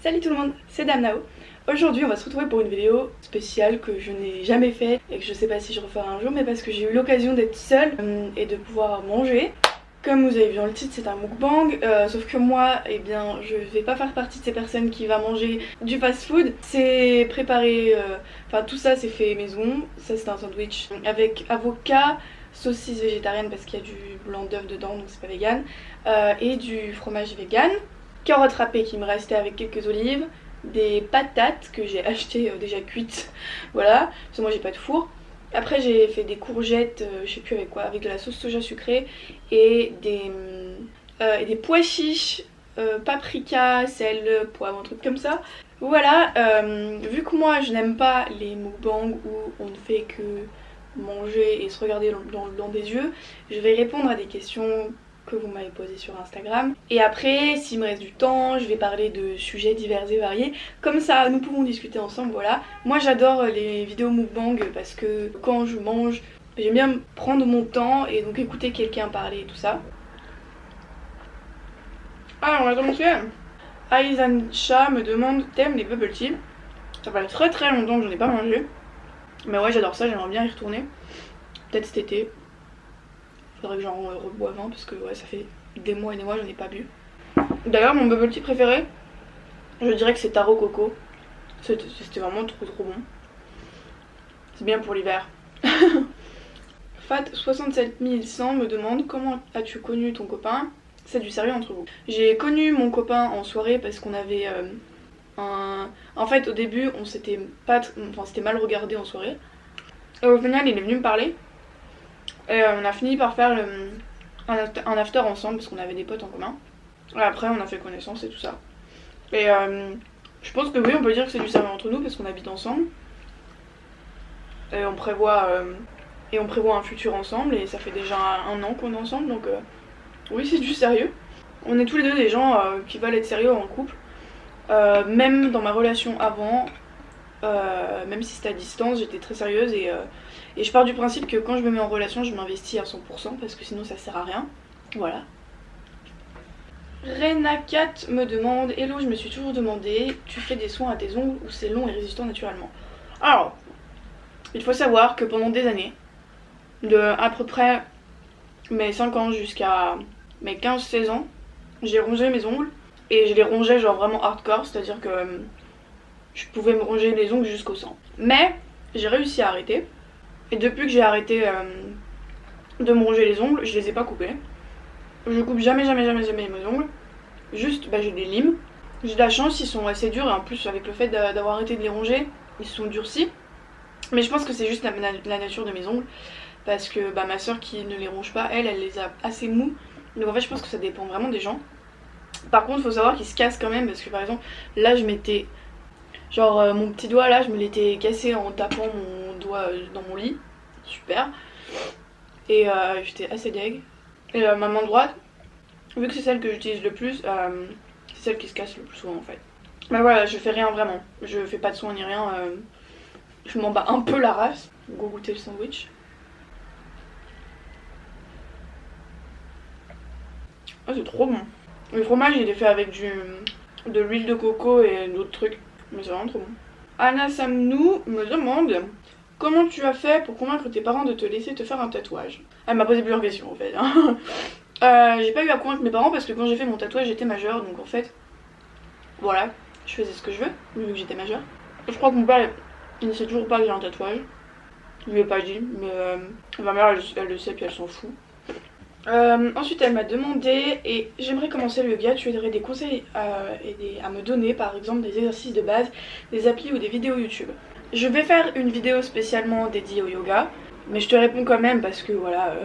Salut tout le monde, c'est Damnao. Aujourd'hui on va se retrouver pour une vidéo spéciale que je n'ai jamais fait et que je sais pas si je referai un jour, mais parce que j'ai eu l'occasion d'être seule et de pouvoir manger. Comme vous avez vu dans le titre, c'est un mukbang, sauf que moi, eh bien, je vais pas faire partie de ces personnes qui va manger du fast food. C'est préparé, enfin tout ça c'est fait maison. Ça c'est un sandwich avec avocat, saucisse végétarienne parce qu'il y a du blanc d'œuf dedans donc c'est pas vegan, et du fromage vegan, carottes râpées qui me restaient avec quelques olives, des patates que j'ai achetées déjà cuites, voilà, parce que moi j'ai pas de four. Après j'ai fait des courgettes, je sais plus avec quoi, avec de la sauce soja sucrée et des pois chiches, paprika, sel, poivre, un truc comme ça. Voilà, vu que moi je n'aime pas les mukbangs où on ne fait que manger et se regarder dans des yeux, je vais répondre à des questions que vous m'avez posées sur Instagram. Et après, s'il me reste du temps, je vais parler de sujets divers et variés. Comme ça, nous pouvons discuter ensemble, voilà. Moi j'adore les vidéos mukbang parce que quand je mange, j'aime bien prendre mon temps et donc écouter quelqu'un parler et tout ça. Alors on va commencer. Aizan Shah me demande, t'aimes les bubble tea? Ça fait très longtemps que j'en ai pas mangé. Mais ouais, j'adore ça, j'aimerais bien y retourner. Peut-être cet été. Faudrait que j'en reboive un parce que ouais, ça fait des mois et des mois j'en ai pas bu. D'ailleurs, mon bubble tea préféré, je dirais que c'est Taro Coco. C'était vraiment trop bon. C'est bien pour l'hiver. Fat 67100 me demande comment as-tu connu ton copain? C'est du sérieux entre vous. J'ai connu mon copain en soirée parce qu'on avait en fait au début on s'était c'était mal regardé en soirée. Et au final il est venu me parler. Et on a fini par faire un after ensemble parce qu'on avait des potes en commun. Et après on a fait connaissance et tout ça. Et je pense que oui, on peut dire que c'est du sérieux entre nous parce qu'on habite ensemble. Et on prévoit un futur ensemble et ça fait déjà un an qu'on est ensemble donc oui, c'est du sérieux. On est tous les deux des gens qui veulent être sérieux en couple. Même dans ma relation avant, même si c'était à distance, j'étais très sérieuse et je pars du principe que quand je me mets en relation, je m'investis à 100% parce que sinon ça sert à rien. Voilà. Renakat me demande, hello, je me suis toujours demandé, tu fais des soins à tes ongles ou c'est long et résistant naturellement? Alors, il faut savoir que pendant des années, de à peu près mes 5 ans jusqu'à mes 15-16 ans, j'ai rongé mes ongles et je les rongeais genre vraiment hardcore, c'est-à-dire que je pouvais me ronger les ongles jusqu'au sang. Mais j'ai réussi à arrêter et depuis que j'ai arrêté de me ronger les ongles, je les ai pas coupés. Je coupe jamais mes ongles, juste j'ai des limes. J'ai de la chance, ils sont assez durs et en plus avec le fait d'avoir arrêté de les ronger, ils se sont durcis. Mais je pense que c'est juste la nature de mes ongles parce que ma soeur qui ne les ronge pas, elle les a assez mous. Donc en fait je pense que ça dépend vraiment des gens. Par contre faut savoir qu'ils se cassent quand même parce que par exemple là je m'étais genre mon petit doigt là je me l'étais cassé en tapant mon doigt dans mon lit. Super. Et j'étais assez deg. Et ma main droite, vu que c'est celle que j'utilise le plus, c'est celle qui se casse le plus souvent en fait. Mais voilà, je fais rien vraiment. Je fais pas de soins ni rien. Je m'en bats un peu la race. Go goûter le sandwich. Ah, c'est trop bon. Le fromage il est fait avec de l'huile de coco et d'autres trucs. Mais c'est vraiment trop bon. Anna Samnou me demande comment tu as fait pour convaincre tes parents de te laisser te faire un tatouage. Elle m'a posé plusieurs questions en fait. J'ai pas eu à convaincre mes parents parce que quand j'ai fait mon tatouage j'étais majeure. Donc en fait, voilà, je faisais ce que je veux vu que j'étais majeure. Je crois que mon père il ne sait toujours pas que j'ai un tatouage. Je lui ai pas dit, mais ma mère elle le sait puis elle s'en fout. Ensuite elle m'a demandé, et j'aimerais commencer le yoga, tu aurais des conseils à me donner, par exemple des exercices de base, des applis ou des vidéos YouTube. Je vais faire une vidéo spécialement dédiée au yoga, mais je te réponds quand même parce que voilà,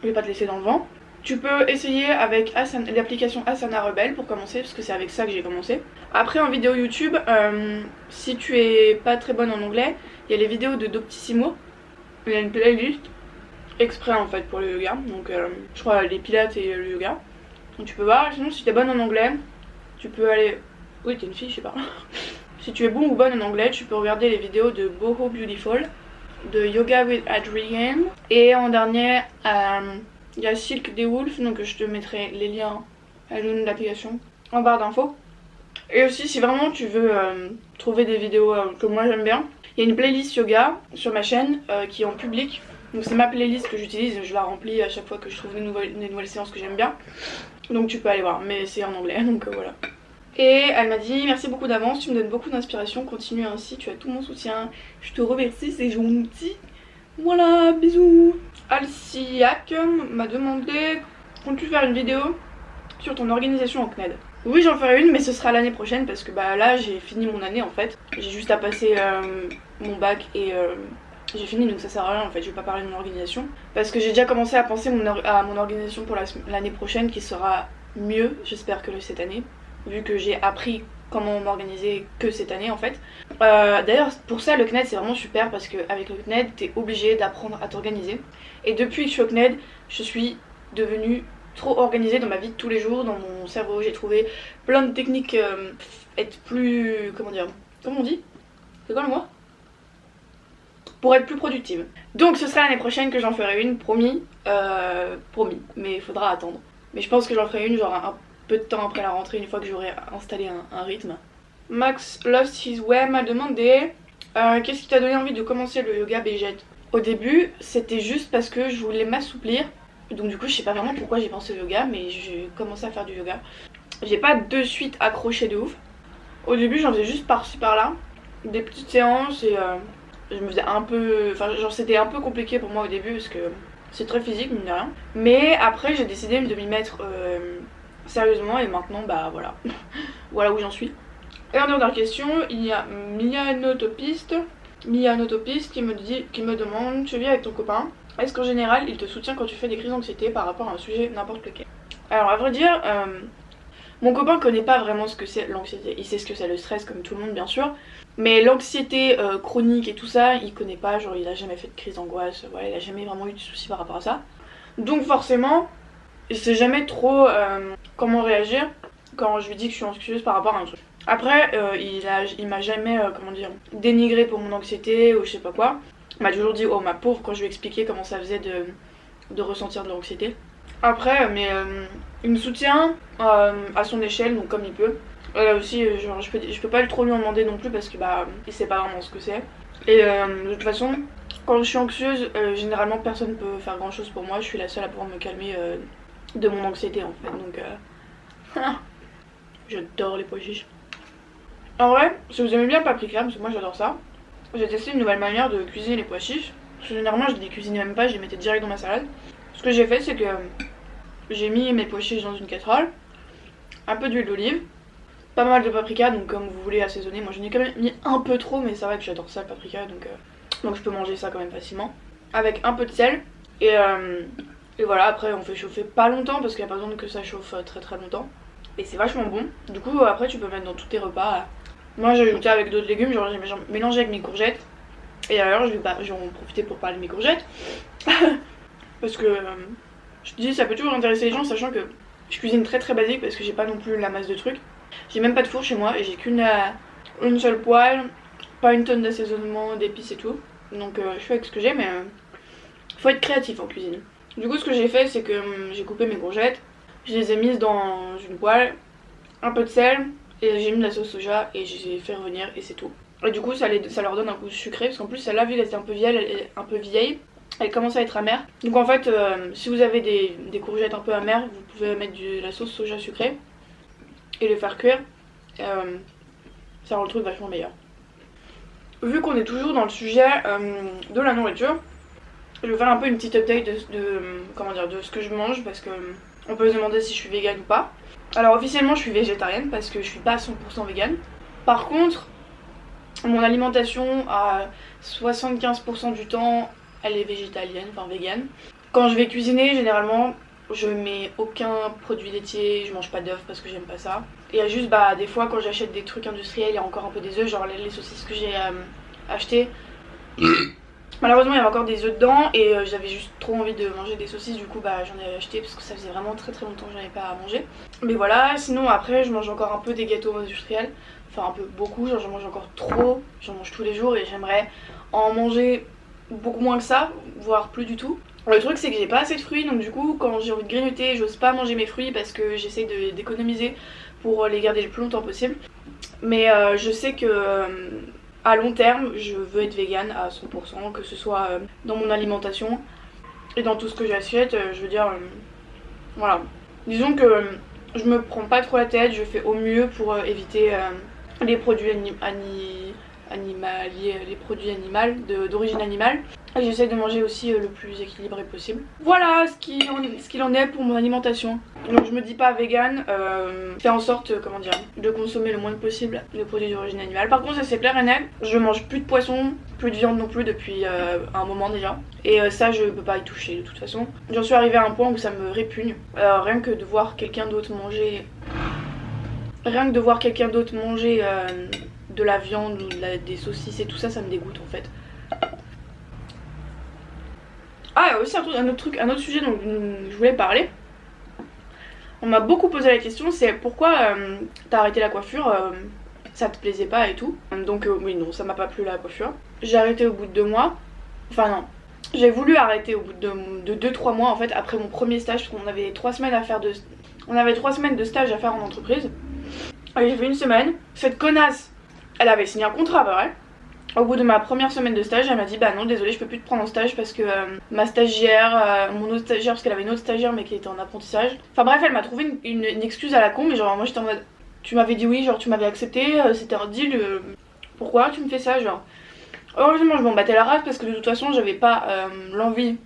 je vais pas te laisser dans le vent. Tu peux essayer avec l'application Asana Rebelle pour commencer, parce que c'est avec ça que j'ai commencé. Après en vidéo YouTube, si tu es pas très bonne en anglais, il y a les vidéos de Doctissimo, il y a une playlist exprès en fait pour le yoga, donc je crois les pilates et le yoga. Donc tu peux voir, sinon si t'es bonne en anglais, tu peux aller... Oui t'es une fille, je sais pas. Si tu es bon ou bonne en anglais, tu peux regarder les vidéos de Boho Beautiful, de Yoga with Adrienne. Et en dernier, il y a Silk des Wolf, donc je te mettrai les liens à l'une de l'application en barre d'infos. Et aussi si vraiment tu veux trouver des vidéos que moi j'aime bien, il y a une playlist yoga sur ma chaîne qui est en public. Donc c'est ma playlist que j'utilise, je la remplis à chaque fois que je trouve des nouvelles séances que j'aime bien. Donc tu peux aller voir, mais c'est en anglais, donc voilà. Et elle m'a dit merci beaucoup d'avance, tu me donnes beaucoup d'inspiration, continue ainsi, tu as tout mon soutien. Je te remercie, c'est gentil. Voilà, bisous. Alciac m'a demandé comptes-tu faire une vidéo sur ton organisation en CNED? Oui, j'en ferai une, mais ce sera l'année prochaine parce que bah là j'ai fini mon année en fait. J'ai juste à passer mon bac et j'ai fini, donc ça sert à rien en fait, je vais pas parler de mon organisation. Parce que j'ai déjà commencé à penser à mon organisation pour l'année prochaine qui sera mieux, j'espère, que cette année. Vu que j'ai appris comment m'organiser que cette année en fait. D'ailleurs pour ça le CNED c'est vraiment super parce qu'avec le CNED t'es obligé d'apprendre à t'organiser. Et depuis que je suis au CNED, je suis devenue trop organisée dans ma vie de tous les jours, dans mon cerveau. J'ai trouvé plein de techniques, être plus... comment dire? Comment on dit? C'est quoi le mot? Pour être plus productive. Donc ce sera l'année prochaine que j'en ferai une, promis. Promis, mais il faudra attendre. Mais je pense que j'en ferai une genre un peu de temps après la rentrée, une fois que j'aurai installé un rythme. Max Lost His Way m'a demandé qu'est-ce qui t'a donné envie de commencer le yoga Bégette. Au début, c'était juste parce que je voulais m'assouplir. Donc du coup, je sais pas vraiment pourquoi j'ai pensé au yoga, mais j'ai commencé à faire du yoga. J'ai pas de suite accroché de ouf. Au début, j'en faisais juste par-ci par-là, des petites séances et je me faisais un peu... Enfin, genre c'était un peu compliqué pour moi au début parce que c'est très physique, mine de rien. Mais après, j'ai décidé de m'y mettre sérieusement et maintenant, bah voilà. Voilà où j'en suis. Et en dernière question, il y a Mianotopiste qui me demande, tu vis avec ton copain, est-ce qu'en général il te soutient quand tu fais des crises d'anxiété par rapport à un sujet n'importe lequel? Alors à vrai dire, mon copain connaît pas vraiment ce que c'est l'anxiété. Il sait ce que c'est le stress comme tout le monde bien sûr, mais l'anxiété chronique et tout ça, il connaît pas, genre il a jamais fait de crise d'angoisse, voilà, il a jamais vraiment eu de soucis par rapport à ça. Donc forcément, il sait jamais trop comment réagir quand je lui dis que je suis anxieuse par rapport à un truc. Après, il m'a jamais, comment dire, dénigré pour mon anxiété ou je sais pas quoi. Il m'a toujours dit, oh ma pauvre, quand je lui ai expliqué comment ça faisait de ressentir de l'anxiété. Après, mais il me soutient à son échelle, donc comme il peut. Là aussi, genre, je peux pas trop lui en demander non plus parce que bah, il sait pas vraiment ce que c'est. Et de toute façon, quand je suis anxieuse, généralement personne peut faire grand chose pour moi. Je suis la seule à pouvoir me calmer de mon anxiété en fait. Donc, j'adore les pois chiches. En vrai, si vous aimez bien le paprika, parce que moi j'adore ça, j'ai testé une nouvelle manière de cuisiner les pois chiches. Parce que généralement je les cuisinais même pas, je les mettais direct dans ma salade. Ce que j'ai fait c'est que j'ai mis mes pois chiches dans une casserole, un peu d'huile d'olive, pas mal de paprika, donc comme vous voulez assaisonner. Moi j'en ai quand même mis un peu trop, mais c'est vrai que j'adore ça le paprika, donc je peux manger ça quand même facilement. Avec un peu de sel, et voilà, après on fait chauffer pas longtemps parce qu'il n'y a pas besoin que ça chauffe très très longtemps. Et c'est vachement bon. Du coup après tu peux mettre dans tous tes repas. Moi j'ai ajouté avec d'autres légumes, genre j'ai mélangé avec mes courgettes. Et alors je vais en profiter pour parler de mes courgettes. Parce que je te dis ça peut toujours intéresser les gens, sachant que je cuisine très très basique parce que j'ai pas non plus la masse de trucs. J'ai même pas de four chez moi et j'ai une seule poêle, pas une tonne d'assaisonnement, d'épices et tout. Donc je fais avec ce que j'ai, mais faut être créatif en cuisine. Du coup ce que j'ai fait c'est que j'ai coupé mes courgettes, je les ai mises dans une poêle, un peu de sel, et j'ai mis de la sauce soja et j'ai fait revenir et c'est tout. Et du coup ça leur donne un goût sucré parce qu'en plus celle-là vu qu'elle était un peu vieille, elle commence à être amère. Donc en fait si vous avez des courgettes un peu amères, vous pouvez mettre de la sauce soja sucrée et les faire cuire. Ça rend le truc vachement meilleur. Vu qu'on est toujours dans le sujet de la nourriture, je vais faire un peu une petite update de ce que je mange parce que on peut se demander si je suis végane ou pas. Alors officiellement je suis végétarienne parce que je suis pas 100% végane. Par contre, mon alimentation à 75% du temps elle est végétalienne, enfin végane. Quand je vais cuisiner généralement je mets aucun produit laitier, je mange pas d'œufs parce que j'aime pas ça. Et il y a juste des fois quand j'achète des trucs industriels il y a encore un peu des œufs, genre les saucisses que j'ai achetées. Malheureusement il y avait encore des œufs dedans et j'avais juste trop envie de manger des saucisses, du coup j'en ai acheté parce que ça faisait vraiment très très longtemps que j'en avais pas à manger. Mais voilà, sinon après je mange encore un peu des gâteaux industriels, enfin un peu beaucoup, genre j'en mange encore trop, j'en mange tous les jours et j'aimerais en manger beaucoup moins que ça, voire plus du tout. Le truc c'est que j'ai pas assez de fruits, donc du coup quand j'ai envie de grignoter j'ose pas manger mes fruits parce que j'essaye d'économiser pour les garder le plus longtemps possible. Mais je sais que à long terme, je veux être végane à 100%, que ce soit dans mon alimentation et dans tout ce que j'achète. Je veux dire, voilà. Disons que je me prends pas trop la tête, je fais au mieux pour éviter les produits animaliers, les produits animaux d'origine animale. Et j'essaie de manger aussi le plus équilibré possible. Voilà ce qu'il en est pour mon alimentation. Donc je me dis pas vegan, fais en sorte, comment dire, de consommer le moins possible de produits d'origine animale. Par contre ça c'est clair et net, je mange plus de poisson, plus de viande non plus depuis un moment déjà. Et ça je peux pas y toucher de toute façon. J'en suis arrivée à un point où ça me répugne. Rien que de voir quelqu'un d'autre manger... Rien que de voir quelqu'un d'autre manger de la viande ou des saucisses et tout ça, ça me dégoûte en fait. Ah, il y a aussi un autre sujet dont je voulais parler. On m'a beaucoup posé la question, c'est pourquoi t'as arrêté la coiffure, ça te plaisait pas et tout. Donc oui, non, ça m'a pas plu la coiffure. J'ai arrêté au bout de 2 mois. Enfin non, j'ai voulu arrêter au bout de 2-3 mois en fait, après mon premier stage, parce qu'on avait 3 semaines à faire On avait 3 semaines de stage à faire en entreprise. Et j'ai fait 1 semaine. Cette connasse, elle avait signé un contrat, bah ouais. Au bout de ma première semaine de stage, elle m'a dit bah non désolée je peux plus te prendre en stage parce que ma stagiaire, mon autre stagiaire, parce qu'elle avait une autre stagiaire mais qui était en apprentissage. Enfin bref, elle m'a trouvé une excuse à la con, mais genre moi j'étais en mode tu m'avais dit oui, genre tu m'avais accepté, c'était un deal, pourquoi tu me fais ça genre. Heureusement je m'en battais la race parce que de toute façon j'avais pas l'envie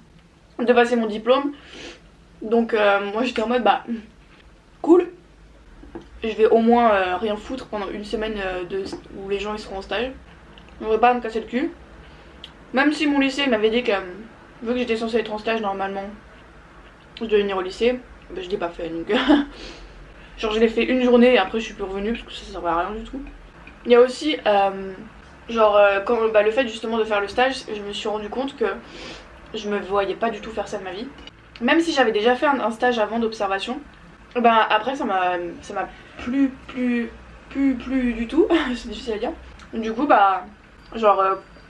de passer mon diplôme. Donc moi j'étais en mode bah cool. Je vais au moins rien foutre pendant 1 semaine où les gens ils seront en stage. On va pas me casser le cul. Même si mon lycée m'avait dit que vu que j'étais censée être en stage normalement, je devais venir au lycée, bah je l'ai pas fait donc. Genre je l'ai fait 1 journée et après je suis plus revenue parce que ça servait à rien du tout. Il y a aussi quand le fait justement de faire le stage, je me suis rendu compte que je me voyais pas du tout faire ça de ma vie. Même si j'avais déjà fait un stage avant d'observation, bah après ça m'a plus du tout. C'est difficile à dire. Du coup bah genre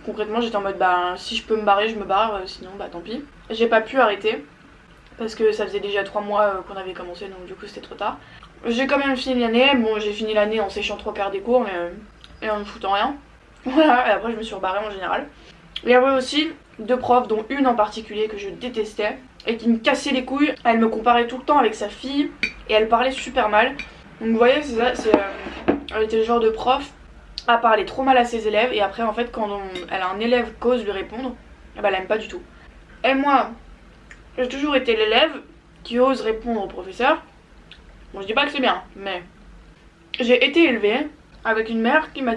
concrètement j'étais en mode bah si je peux me barrer je me barre, sinon bah tant pis. J'ai pas pu arrêter parce que ça faisait déjà 3 mois qu'on avait commencé, donc du coup c'était trop tard. J'ai quand même fini l'année, bon j'ai fini l'année en séchant 3 quarts des cours et en ne foutant rien. Voilà, et après je me suis rebarrée en général. Il y avait aussi 2 profs, dont une en particulier que je détestais et qui me cassait les couilles. Elle me comparait tout le temps avec sa fille et elle parlait super mal. Donc vous voyez c'est ça, elle était le genre de prof à parler trop mal à ses élèves et après en fait quand elle a un élève qui ose lui répondre, bah elle aime pas du tout. Et moi, j'ai toujours été l'élève qui ose répondre au professeur. Bon je dis pas que c'est bien, mais j'ai été élevée avec une mère qui m'a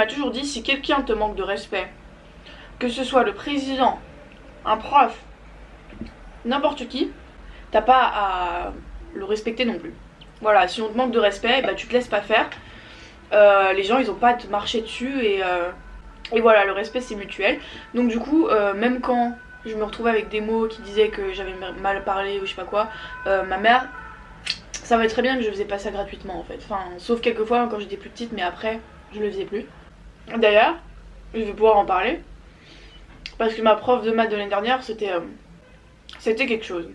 toujours dit si quelqu'un te manque de respect, que ce soit le président, un prof, n'importe qui, t'as pas à le respecter non plus. Voilà, si on te manque de respect, bah tu te laisses pas faire. Les gens ils ont pas à te marcher dessus et voilà, le respect c'est mutuel. Donc du coup même quand je me retrouvais avec des mots qui disaient que j'avais mal parlé ou je sais pas quoi, ma mère savait très bien que je faisais pas ça gratuitement en fait. Enfin sauf quelques fois quand j'étais plus petite, mais après je le faisais plus. D'ailleurs je vais pouvoir en parler parce que ma prof de maths de l'année dernière c'était quelque chose.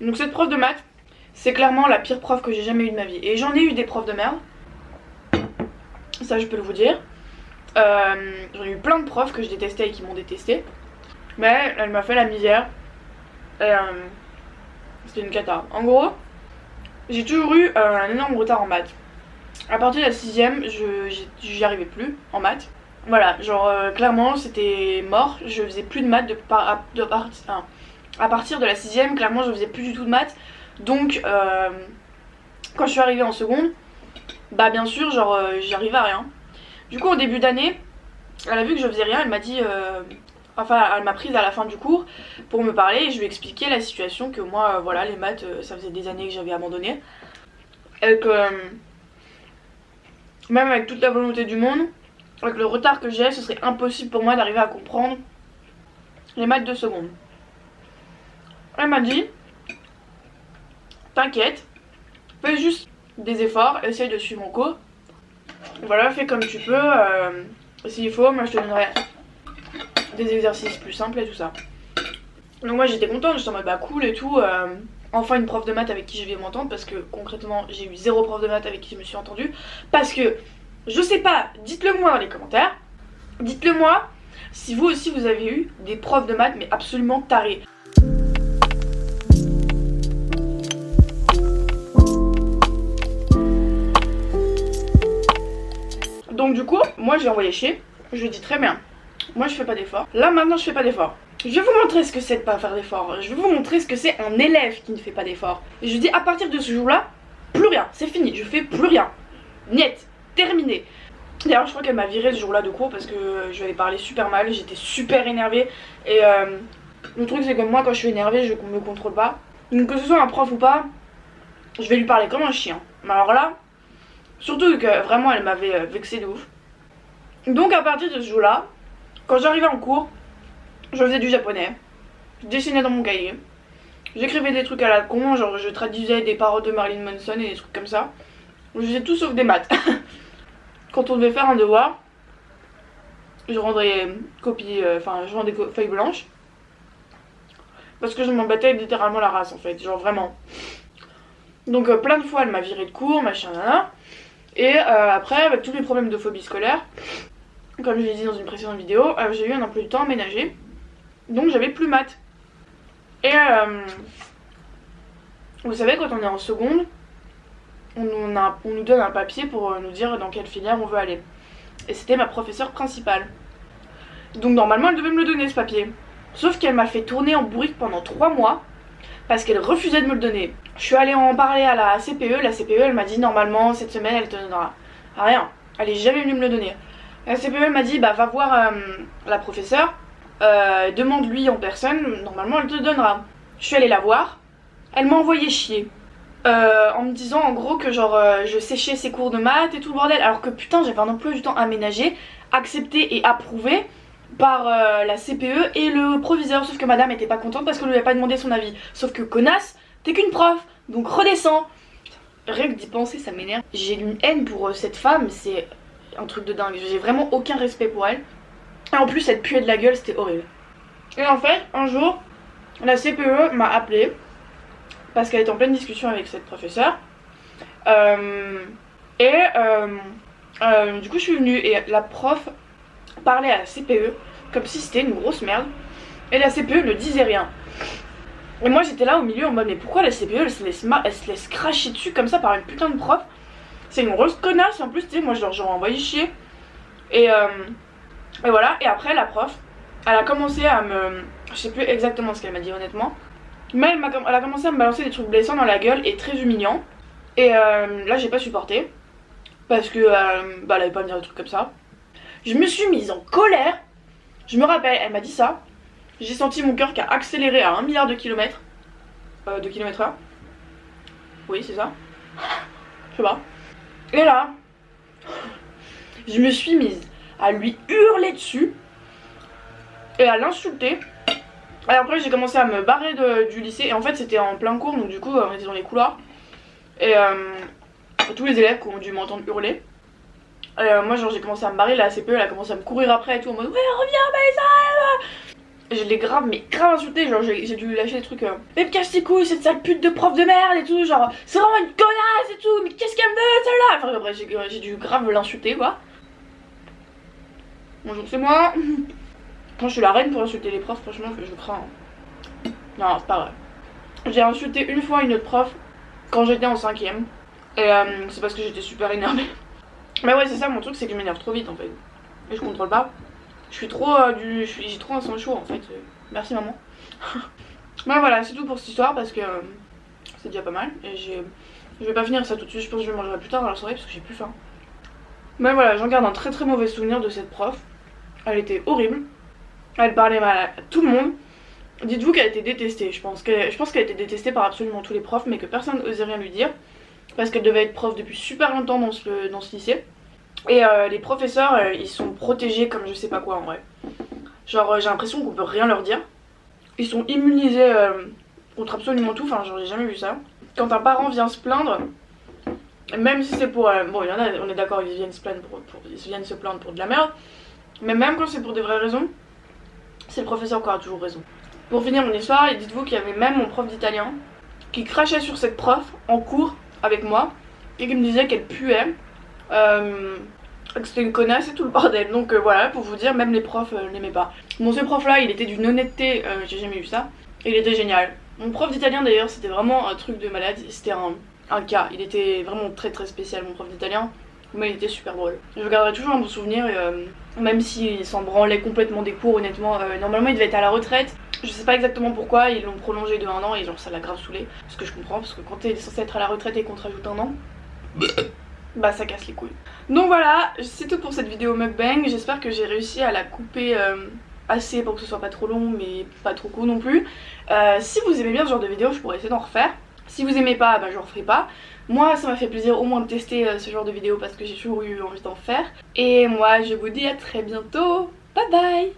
Donc cette prof de maths c'est clairement la pire prof que j'ai jamais eue de ma vie. Et j'en ai eu des profs de merde, ça je peux le vous dire. J'en ai eu plein de profs que je détestais et qui m'ont détesté. Mais elle m'a fait la misère. Et c'était une cata. En gros, j'ai toujours eu un énorme retard en maths. À partir de la 6ème, j'y arrivais plus en maths. Voilà, genre clairement c'était mort. Je faisais plus de maths à partir de la 6ème, clairement je faisais plus du tout de maths. Donc quand je suis arrivée en seconde, bah bien sûr genre j'y arrivais à rien. Du coup au début d'année, elle a vu que je faisais rien, elle m'a dit elle m'a prise à la fin du cours pour me parler et je lui ai expliqué la situation, que moi voilà les maths ça faisait des années que j'avais abandonné et que même avec toute la volonté du monde, avec le retard que j'ai, ce serait impossible pour moi d'arriver à comprendre les maths de seconde. Elle m'a dit t'inquiète, fais juste des efforts, essaye de suivre mon cours. Voilà, fais comme tu peux, s'il faut, moi je te donnerai des exercices plus simples et tout ça. Donc moi j'étais contente, j'étais en mode bah cool et tout, enfin une prof de maths avec qui je vais m'entendre, parce que concrètement j'ai eu 0 prof de maths avec qui je me suis entendue, parce que Je sais pas, dites-le moi dans les commentaires. Dites-le moi si vous aussi vous avez eu des profs de maths mais absolument tarés. Donc du coup, moi j'ai envoyé chier. Je lui dis très bien, moi je fais pas d'efforts. Là maintenant je fais pas d'efforts. Je vais vous montrer ce que c'est de pas faire d'efforts. Je vais vous montrer ce que c'est un élève qui ne fait pas d'efforts. Et je lui dis à partir de ce jour-là, plus rien, c'est fini, je fais plus rien. Niet, terminé. D'ailleurs je crois qu'elle m'a viré ce jour-là de cours parce que je lui avais parlé super mal, j'étais super énervée. Et le truc c'est que moi quand je suis énervée je me contrôle pas. Donc que ce soit un prof ou pas, je vais lui parler comme un chien. Mais alors là, surtout que vraiment elle m'avait vexée de ouf. Donc à partir de ce jour-là, quand j'arrivais en cours, je faisais du japonais, je dessinais dans mon cahier, j'écrivais des trucs à la con, genre je traduisais des paroles de Marilyn Manson et des trucs comme ça. Je faisais tout sauf des maths. Quand on devait faire un devoir, je rendais copie, je rendais feuilles blanches. Parce que je m'en battais littéralement la race en fait, genre vraiment. Donc plein de fois elle m'a viré de cours, machin nana. Et après avec tous les problèmes de phobie scolaire, comme je l'ai dit dans une précédente vidéo, j'ai eu un emploi du temps aménagé. Donc j'avais plus maths. Et vous savez quand on est en seconde, on nous donne un papier pour nous dire dans quelle filière on veut aller. Et c'était ma professeure principale. Donc normalement elle devait me le donner ce papier. Sauf qu'elle m'a fait tourner en bourrique pendant 3 mois parce qu'elle refusait de me le donner. Je suis allée en parler à la CPE. La CPE elle m'a dit normalement cette semaine elle te donnera. Rien, elle est jamais venue me le donner. La CPE elle m'a dit bah va voir la professeure, demande-lui en personne, normalement elle te donnera. Je suis allée la voir, elle m'a envoyé chier. En me disant en gros que genre je séchais ses cours de maths et tout le bordel, alors que putain j'avais un emploi du temps aménagé, accepté et approuvé par la CPE et le proviseur, sauf que madame était pas contente parce qu'on lui avait pas demandé son avis. Sauf que connasse, t'es qu'une prof, donc redescends. Rien que d'y penser ça m'énerve. J'ai une haine pour cette femme, c'est un truc de dingue, j'ai vraiment aucun respect pour elle. Et en plus elle puait de la gueule, c'était horrible. Et en fait un jour la CPE m'a appelé parce qu'elle était en pleine discussion avec cette professeure. Du coup je suis venue et la prof parlait à la CPE comme si c'était une grosse merde. Et la CPE ne disait rien. Et moi j'étais là au milieu en mode mais pourquoi la CPE elle se laisse cracher dessus comme ça par une putain de prof. C'est une grosse connasse en plus, tu sais, moi j'aurais envoyé chier. Et voilà, et après la prof, elle a commencé à me... Je sais plus exactement ce qu'elle m'a dit honnêtement. Mais elle a commencé à me balancer des trucs blessants dans la gueule et très humiliants. Et là j'ai pas supporté. Parce que elle avait pas à me dire des trucs comme ça. Je me suis mise en colère. Je me rappelle, elle m'a dit ça. J'ai senti mon cœur qui a accéléré à 1 milliard de kilomètres. De kilomètres heure. Oui c'est ça. Je sais pas. Et là, je me suis mise à lui hurler dessus. Et à l'insulter. Et après j'ai commencé à me barrer du lycée. Et en fait c'était en plein cours, donc du coup on était dans les couloirs. Et tous les élèves qui ont dû m'entendre hurler. Moi genre j'ai commencé à me barrer, la CPE elle a commencé à me courir après et tout en mode ouais reviens Maïsa. Et je l'ai grave insulté, genre j'ai dû lâcher des trucs mais me casse tes couilles cette sale pute de prof de merde et tout, genre c'est vraiment une connasse et tout, mais qu'est-ce qu'elle veut celle-là. Enfin bref j'ai dû grave l'insulter quoi. Bonjour c'est moi. Moi je suis la reine pour insulter les profs, franchement je crains. Non c'est pas vrai. J'ai insulté une fois une autre prof quand j'étais en 5ème. Et c'est parce que j'étais super énervée. Mais ouais c'est ça mon truc, c'est que je m'énerve trop vite en fait. Et je contrôle pas. Je suis trop j'ai trop un sang chaud en fait. Merci maman. Mais voilà c'est tout pour cette histoire parce que c'est déjà pas mal. Et je vais pas finir ça tout de suite, je pense que je mangerai plus tard dans la soirée parce que j'ai plus faim. Mais voilà j'en garde un très très mauvais souvenir de cette prof. Elle était horrible. Elle parlait mal à tout le monde. Dites-vous qu'elle était détestée. Je pense qu'elle était détestée par absolument tous les profs, mais que personne n'osait rien lui dire. Parce qu'elle devait être prof depuis super longtemps dans ce lycée. Et les professeurs, ils sont protégés comme je sais pas quoi en vrai. Genre j'ai l'impression qu'on peut rien leur dire. Ils sont immunisés contre absolument tout, enfin genre j'ai jamais vu ça. Quand un parent vient se plaindre, même si c'est pour... bon il y en a, on est d'accord, ils viennent se plaindre pour de la merde. Mais même quand c'est pour des vraies raisons, c'est le professeur qui aura toujours raison. Pour finir mon histoire, dites-vous qu'il y avait même mon prof d'italien qui crachait sur cette prof en cours avec moi et qui me disait qu'elle puait. que c'était une connasse et tout le bordel. Donc voilà, pour vous dire, même les profs l'aimaient pas. Bon, ce prof là, il était d'une honnêteté, j'ai jamais vu ça. Il était génial. Mon prof d'italien d'ailleurs, c'était vraiment un truc de malade. C'était un cas. Il était vraiment très très spécial, mon prof d'italien. Mais il était super drôle. Je garderai toujours un bon souvenir, et, même s'il s'en branlait complètement des cours, honnêtement. Normalement, il devait être à la retraite. Je sais pas exactement pourquoi, ils l'ont prolongé de 1 an et genre ça l'a grave saoulé. Ce que je comprends, parce que quand t'es censé être à la retraite et qu'on te rajoute 1 an, bah ça casse les couilles. Donc voilà, c'est tout pour cette vidéo mukbang. J'espère que j'ai réussi à la couper assez pour que ce soit pas trop long, mais pas trop court non plus. Si vous aimez bien ce genre de vidéo, je pourrais essayer d'en refaire. Si vous aimez pas, bah je referai pas. Moi ça m'a fait plaisir au moins de tester ce genre de vidéo parce que j'ai toujours eu envie d'en faire. Et moi je vous dis à très bientôt. Bye bye.